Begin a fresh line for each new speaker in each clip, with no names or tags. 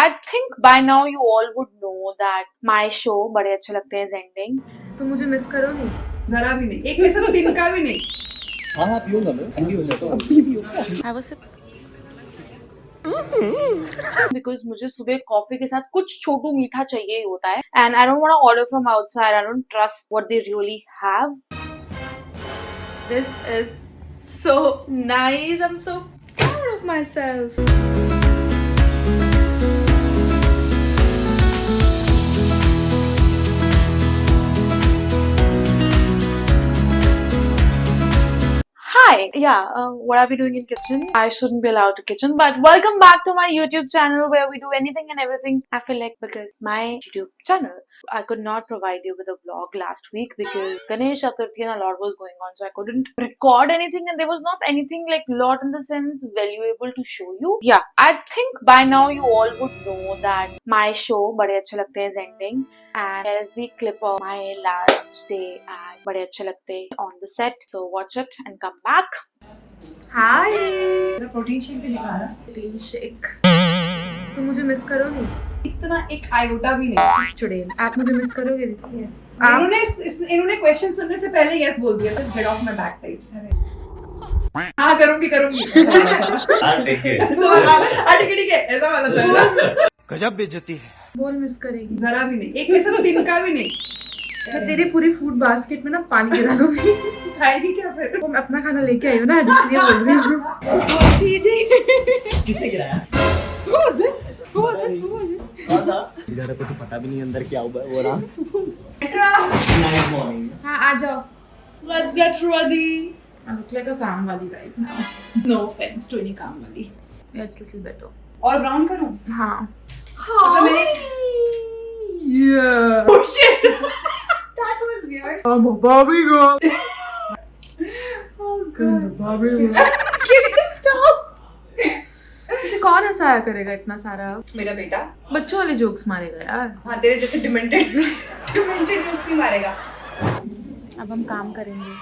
I think by now you all would know that my show बड़े अच्छे लगते हैं is ending. तो मुझे मिस करोगी?
जरा भी नहीं, एक ऐसा तिनका भी नहीं।
हाँ हाँ पियो ना, ठंडी हो जाता है।
अभी भी होगा। I was because मुझे सुबह कॉफी के साथ कुछ छोटू मीठा चाहिए ही होता है and I don't want to order from outside. I don't trust what they really have. This is so nice. I'm so proud of myself. Hi, yeah, what are we doing in kitchen? I shouldn't be allowed to kitchen, but welcome back to my YouTube channel where we do anything and everything. I feel like because my YouTube channel, I could not provide you with a vlog last week because Ganesh Chaturthi and a lot was going on, so I couldn't record anything and there was not anything like lot in the sense valuable to show you. Yeah, I think by now you all would know that my show बड़े अच्छे लगते हैं is ending. And here's the clip of my last day at बड़े अच्छे लगते on the set. So watch it and come back. Hi.
मेरा protein shake भी दिखा रहा।
Protein shake. तुम मुझे मिस करोगी?
इतना एक आयोटा भी नहीं।
चुड़ैल, आप मुझे मिस करोगे?
Yes. इन्होंने क्वेश्चन सुनने से पहले यस बोल दिया था, get off my back types. हाँ करूँगी। हाँ ठीक है, ऐसा वाला था।
गजब बेइज्जती है।
बोल मिस करेगी?
जरा भी नहीं, एक ऐसा तिनका भी नहीं।
मैं तेरी पूरी फूड बास्केट में ना पानी गिरा दूंगी।
खाएगी क्या फिर?
वो मैं अपना खाना लेके आई हूँ ना, इसलिए बोल रही हूँ।
किसने गिराया? इधर को तो पता भी नहीं अंदर क्या हुआ वो रहा। Nice morning.
हाँ आ जाओ।
Let's get ready.
I look like a काम वाली right now. No offense to any काम वाली. Yeah, it's little better.
और ब्राउन करूँ?
हाँ.
तो मैंने
Yeah.
Oh shit. That was weird.
I'm a Barbie girl.
Oh
I'm a
god.
Barbie girl.
Can you stop?
मुझे कौन हंसाया करेगा इतना सारा?
मेरा बेटा।
बच्चों वाले जोक्स मारेगा यार.
हाँ तेरे जैसे डिमेंटेड जोक्स नहीं मारेगा।
अब हम काम करेंगे.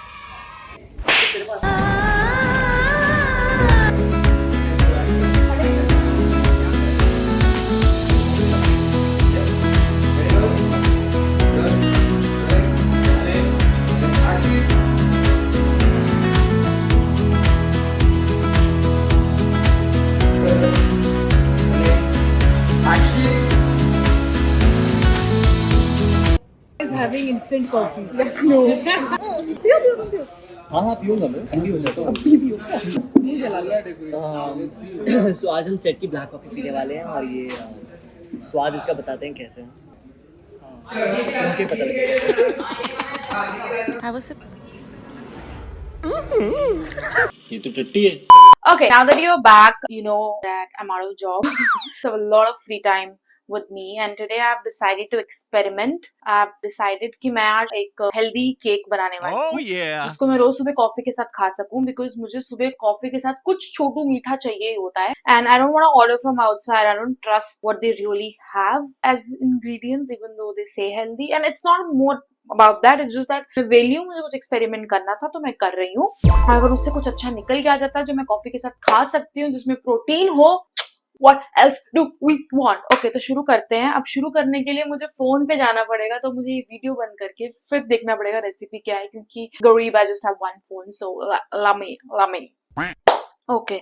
Having instant coffee.
No.
हाँ हाँ पियो ना, ठंडी हो जाता है।
अभी भी होगा.
मुझे जला लिया।
सो आज हम सेट की ब्लैक कॉफ़ी पीने वाले हैं और ये स्वाद इसका बताते हैं कैसे है। सुन के पता लगेगा।
I was
ये तो टट्टी है।
Okay, now that you're back, you know that I'm out of job. So I have a lot of free time with me and today I've decided to experiment. I've decided कि मैं आज एक healthy cake बनाने वाली हूँ जिसको मैं रोज सुबह कॉफी के साथ खा सकूं because मुझे सुबह कॉफी के साथ कुछ छोटू मीठा चाहिए होता है and I don't want to order from outside. I don't trust what they really have as ingredients even though they say healthy and it's not more about that. It's just that value मुझे कुछ experiment करना था तो मैं कर रही हूँ. अगर उससे कुछ अच्छा निकल के आ जाता है जो मैं कॉफी के साथ खा सकती हूँ जिसमें प्रोटीन हो, what else do we want? Okay, तो शुरू करते हैं. अब शुरू करने के लिए मुझे फोन पे जाना पड़ेगा तो मुझे ये वीडियो बंद करके फिर देखना पड़ेगा रेसिपी क्या है क्योंकि गरीब I just have one phone so allow me. Okay,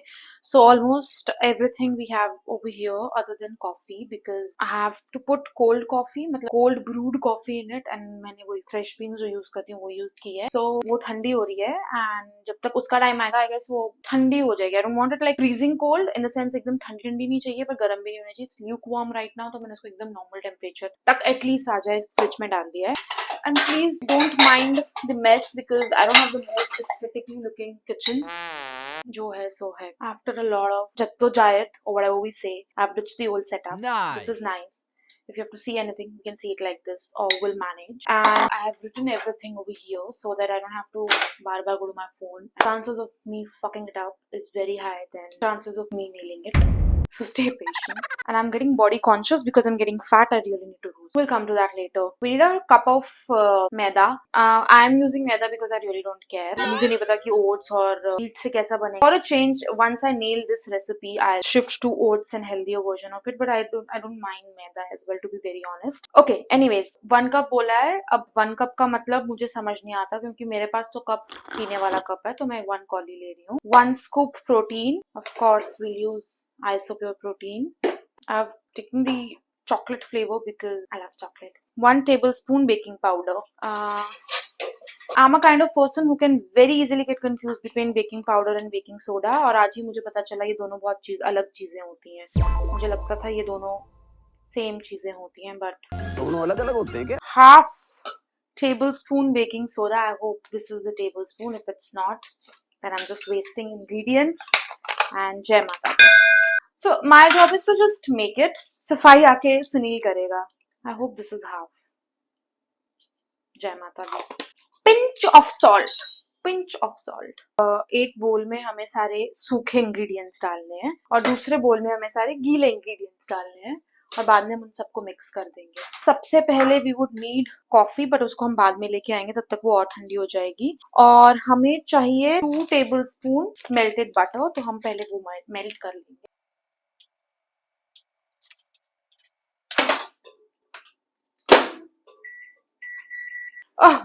so almost everything we have over here other than coffee because I have to put cold coffee, मतलब cold brewed coffee in it and मैंने वही fresh beans जो use करती हूँ वो use की है. So वो ठंडी हो रही है and जब तक उसका टाइम आएगा I guess वो ठंडी हो जाएगी. I don't want it like freezing cold in the sense एकदम ठंडी ठंडी नहीं चाहिए पर गर्म भी नहीं होनी चाहिए. It's lukewarm right now तो मैंने उसको एकदम normal temperature तक at least आ जाए इस फ्रिज में डाल दिया है. And please don't mind the mess because I don't have the most aesthetically looking kitchen. जो है सो है. After a lot of jaddojahyat or whatever we say, I've ditched the old setup.
Nice.
This is nice. If you have to see anything, you can see it like this or we'll manage. And I have written everything over here so that I don't have to bar go to my phone. Chances of me fucking it up is very high than chances of me nailing it. So stay patient. And I'm getting body conscious because I'm getting fat. I really need to lose use. We'll come to that later. We need a cup of maida. I am using maida because I really don't care. मुझे नहीं पता कि oats और wheat से कैसा बनेगा. For a change, once I nail this recipe, I'll shift to oats and healthier version of it. But I don't mind maida as well, to be very honest. Okay. Anyways, 1 cup बोला है. अब 1 cup का मतलब मुझे समझ नहीं आता क्योंकि मेरे पास तो कप पीने वाला कप है, तो मैं 1 कॉली ले रही हूँ. 1 scoop protein. Of course, we'll use Isopure protein. I've taken the chocolate flavor because I love chocolate. 1 tablespoon baking powder. I'm a kind of person who can very easily get confused between baking powder and baking soda. और आज ही मुझे पता चला ये दोनों बहुत अलग चीजें होती हैं. मुझे लगता था ये दोनों सेम चीजें होती हैं, but
दोनों अलग अलग होते हैं क्या?
half tablespoon baking soda. I hope this is the tablespoon. If it's not, then I'm just wasting ingredients. And Jai Mata. So my job is to just make it. सफाई आके सुनील करेगा. I hope this is half. Jai Mata the. Pinch of salt. Pinch of salt. एक बोल में हमें सारे सूखे ingredients डालने हैं और दूसरे बोल में हमें सारे गीले इंग्रेडिएंट्स डालने हैं और बाद में हम उन सबको मिक्स कर देंगे. सबसे पहले we would need coffee, but उसको हम बाद में लेके आएंगे, तब तक वो और ठंडी हो जाएगी. और हमें चाहिए 2 टेबलस्पून मेल्टेड बटर, तो हम पहले वो मेल्ट कर लेंगे.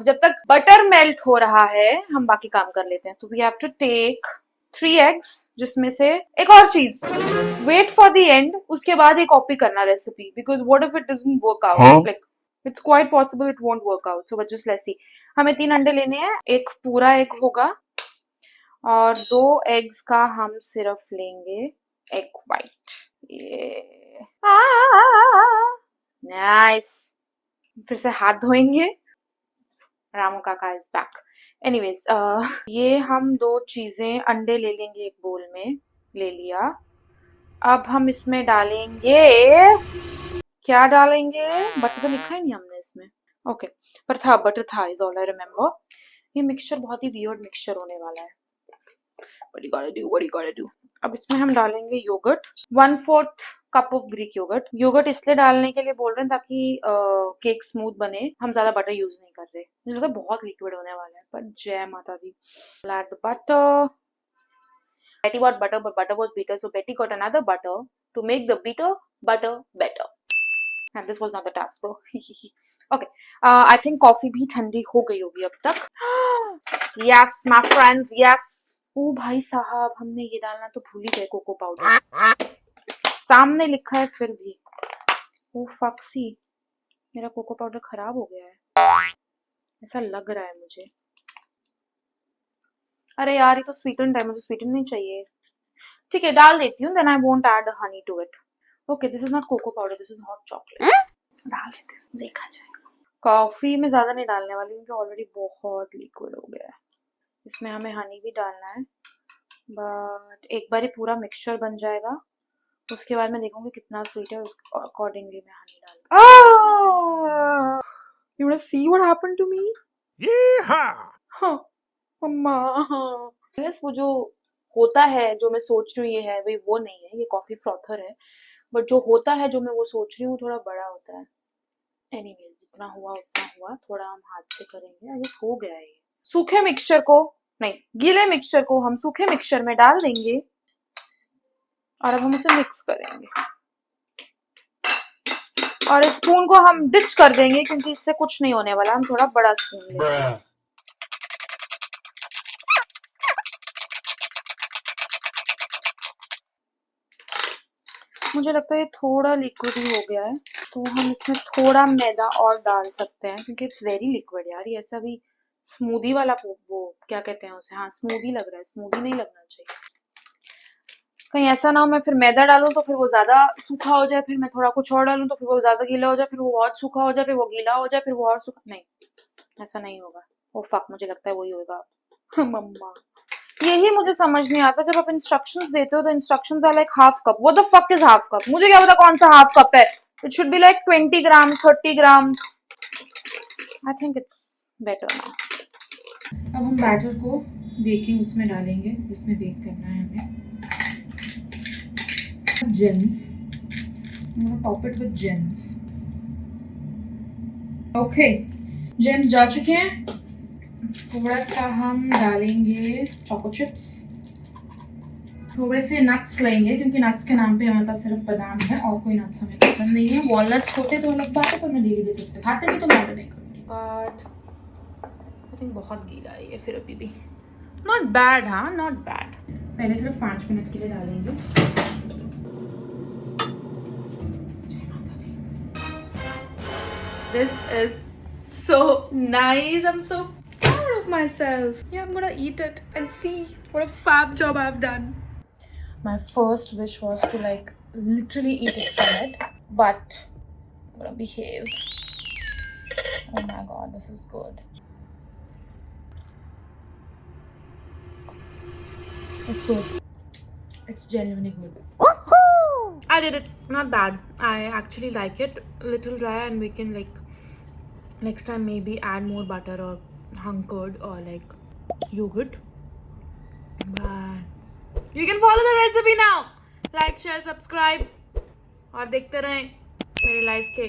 जब तक बटर मेल्ट हो रहा है हम बाकी काम कर लेते हैं. तो we have to take 3 eggs, जिसमें से एक और चीज, वेट फॉर द एंड, उसके बाद ही कॉपी करना recipe, because what if it doesn't work out, like it's quite possible it won't work out. So but just let's see. हमें 3 अंडे लेने हैं. एक पूरा एग होगा और 2 eggs का हम सिर्फ लेंगे एग व्हाइट. ये नाइस. फिर से हाथ धोएंगे. रामू काका इज बैक. एनीवेज, ये हम 2 चीजें, अंडे ले लेंगे एक बोल में, ले लिया. अब हम इसमें डालेंगे, क्या डालेंगे? बटर तो लिखा ही नहीं हमने इसमें. ओके, पर था, बटर था, इज ऑल आई रिमेम्बर. ये मिक्सचर बहुत ही वियर्ड मिक्सचर होने वाला है. What you gotta do. अब इसमें हम डालेंगे yogurt. 1/4 cup of Greek yogurt. Yogurt इसलिए डालने के लिए बोल रहे हैं ताकि केक स्मूथ बने. हम ज्यादा बटर यूज नहीं कर रहे. मुझे लगता है बहुत लिक्विड होने वाला है, पर जय माता दी. Add the butter. Betty bought butter, but butter was bitter, so Betty got another butter to make the bitter butter better. And this was not the task though. Okay. I think coffee भी ठंडी हो गई होगी अब तक. Yes, my friends, yes. ओ भाई साहब, हमने ये डालना तो भूल ही गए, कोको पाउडर. सामने लिखा है फिर भी. ओ फक्सी, मेरा कोको पाउडर खराब हो गया है, ऐसा लग रहा है मुझे. अरे यार, ये तो स्वीटेंड है, मुझे स्वीटेंड नहीं चाहिए. ठीक है, डाल देती हूँ. Then I won't add honey to it. Okay, this is not cocoa powder, this is hot chocolate. डाल देते हैं, देखा जाएगा. कॉफी में ज्यादा नहीं डालने वाली क्योंकि ऑलरेडी बहुत लिक्विड हो गया है. इसमें हमें हनी भी डालना है, बट एक बार ही पूरा मिक्सचर बन जाएगा. उसके बाद मैं देखूंगी कितना स्वीट है, उसके अकॉर्डिंगली मैं हनी डालूंगी. You wanna see what happened to me? हाँ, मम्मा. Yes, वो जो होता है, जो मैं सोच रही हूँ ये है, वो नहीं है, ये कॉफी फ्रॉथर है. बट जो होता है, जो मैं वो सोच रही हूँ, थोड़ा बड़ा होता है. एनीवेज, जितना हुआ उतना हुआ. थोड़ा हम हाथ से करेंगे. आई गेस हो गया है. सूखे मिक्सचर को, नहीं, गीले मिक्सचर को हम सूखे मिक्सचर में डाल देंगे और अब हम उसे मिक्स करेंगे. और इस स्पून को हम डिच कर देंगे क्योंकि इससे कुछ नहीं होने वाला. हम थोड़ा बड़ा स्पून लेंगे. मुझे लगता है ये थोड़ा लिक्विड ही हो गया है, तो हम इसमें थोड़ा मैदा और डाल सकते हैं क्योंकि इट्स वेरी लिक्विड यार. ये ऐसा भी स्मूदी वाला, वो क्या कहते हैं उसे, हाँ स्मूदी लग रहा है. स्मूदी नहीं लगना चाहिए. कहीं ऐसा ना हो मैं फिर मैदा डालूं तो फिर वो ज्यादा सूखा हो जाए, फिर मैं थोड़ा कुछ और डालूं तो फिर वो ज्यादा गीला हो जाए, फिर वो बहुत सूखा हो जाए, फिर वो गीला हो जाए, फिर वो और सूखा. नहीं, ऐसा नहीं होगा. ओ फक, मुझे लगता है वही होगा. मम्मा, यही मुझे समझ नहीं आता. जब आप इंस्ट्रक्शंस देते हो तो instructions are like half cup. What the fuck is half cup? मुझे क्या पता कौन सा हाफ कप है. It should be like 20 grams, 30 grams. I think it's better now. अब हम बैटर को बेकिंग उसमें डालेंगे जिसमें बेक करना है हमें. James, top it with James. Okay, James जा चुके हैं। थोड़ा सा हम डालेंगे चोको चिप्स, थोड़े से नट्स लेंगे क्योंकि नट्स के नाम पे हमारे पास सिर्फ बादाम है और कोई नट्स हमें पसंद नहीं है। वॉलनट्स होते तो अलग बात है, पर मैं डेली बेसिस पे खाते नहीं तो मैं ऑर्डर नहीं करूँगी। बट आई थिंक बहुत गीला है ये फिर अभी भी। नॉट बैड, हाँ नॉट बैड। पहले सिर्फ 5 मिनट के लिए डालेंगे। This is so nice. I'm so proud of myself. Yeah, I'm gonna eat it and see what a fab job I've done. My first wish was to like literally eat it red, but I'm gonna behave. Oh my god, this is good. It's good. It's genuinely good. I did it. Not bad. I actually like it. A little dry, and we can like next time maybe add more butter or hung curd or like yogurt. But you can follow the recipe now. Like, share, subscribe और देखते रहें मेरे life के